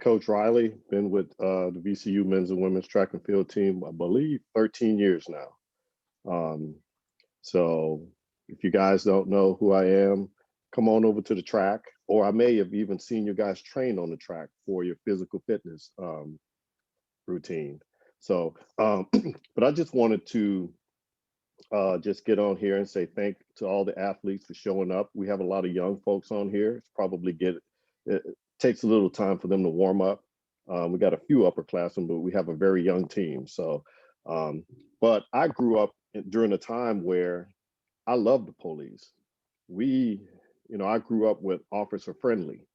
Coach Riley, been with the VCU men's and women's track and field team, I believe, 13 years now. Um, so if you guys don't know who I am, come on over to the track, or I may have even seen you guys train on the track for your physical fitness routine. So, but I just wanted to just get on here and say thank to all the athletes for showing up. We have a lot of young folks on here. It takes a little time for them to warm up. We got a few upperclassmen, but we have a very young team. So, but I grew up during a time where I loved the police. I grew up with officer friendly.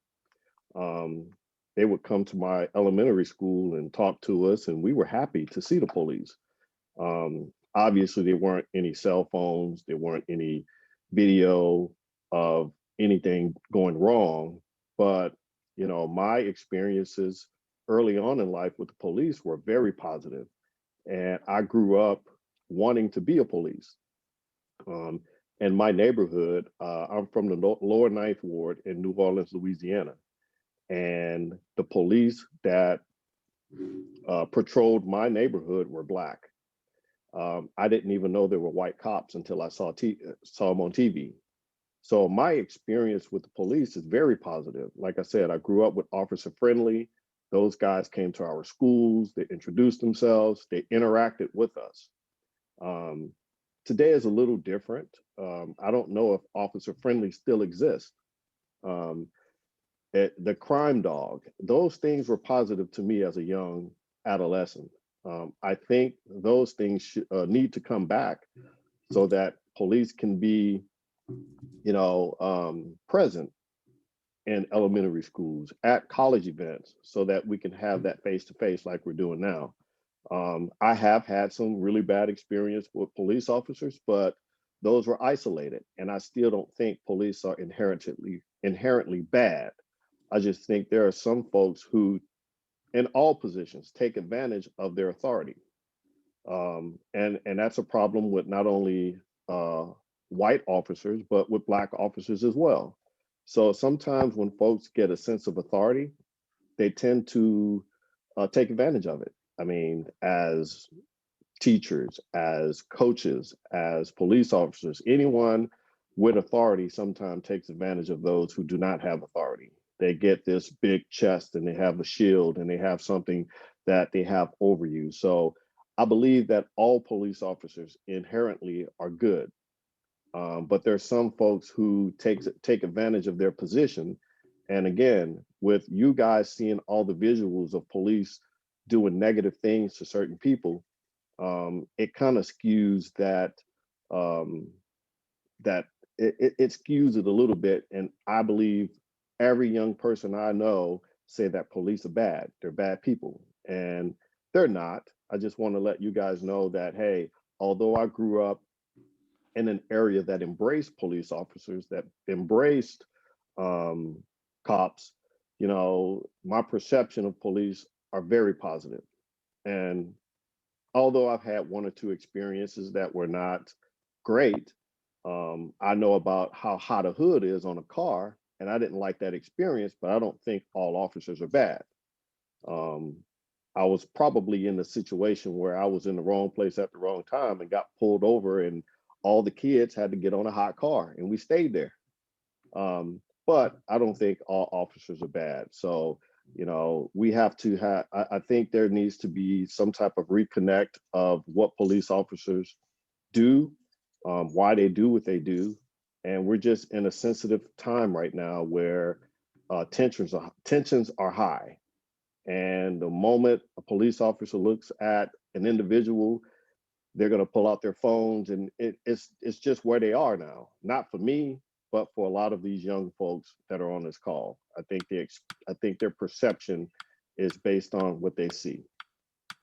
Um, they would come to my elementary school and talk to us, and we were happy to see the police. Obviously, there weren't any cell phones, there weren't any video of anything going wrong, but my experiences early on in life with the police were very positive, and I grew up wanting to be a police. Um, in my neighborhood, I'm from the lower Ninth Ward in New Orleans, Louisiana, and the police that patrolled my neighborhood were Black. I didn't even know there were white cops until I saw them on TV. So my experience with the police is very positive. Like I said, I grew up with officer friendly. Those guys came to our schools, they introduced themselves, they interacted with us. Um, Today is a little different. I don't know if officer friendly still exists. Um, the crime dog, those things were positive to me as a young adolescent. I think those things need to come back so that police can be, present in elementary schools, at college events, so that we can have that face to face like we're doing now. I have had some really bad experience with police officers, but those were isolated, and I still don't think police are inherently bad. I just think there are some folks who, in all positions, take advantage of their authority. And that's a problem with not only white officers, but with Black officers as well. So sometimes when folks get a sense of authority, they tend to take advantage of it. I mean, as teachers, as coaches, as police officers, anyone with authority sometimes takes advantage of those who do not have authority. They get this big chest and they have a shield and they have something that they have over you. So I believe that all police officers inherently are good. But there's some folks who take advantage of their position. And again, with you guys seeing all the visuals of police doing negative things to certain people, it kind of skews um, it skews it a little bit. And I believe every young person I know say that police are bad. They're bad people, and they're not. I just want to let you guys know that, hey, although I grew up in an area that embraced police officers, that embraced um, cops, my perception of police are very positive. And although I've had one or two experiences that were not great, I know about how hot a hood is on a car, and I didn't like that experience, but I don't think all officers are bad. Um, I was probably in a situation where I was in the wrong place at the wrong time and got pulled over, and all the kids had to get on a hot car, and we stayed there. But I don't think all officers are bad. So, we have to have, I think there needs to be some type of reconnect of what police officers do, why they do what they do. And we're just in a sensitive time right now where tensions are high. And the moment a police officer looks at an individual, they're going to pull out their phones, and it's just where they are now. Not for me, but for a lot of these young folks that are on this call. I think their perception is based on what they see.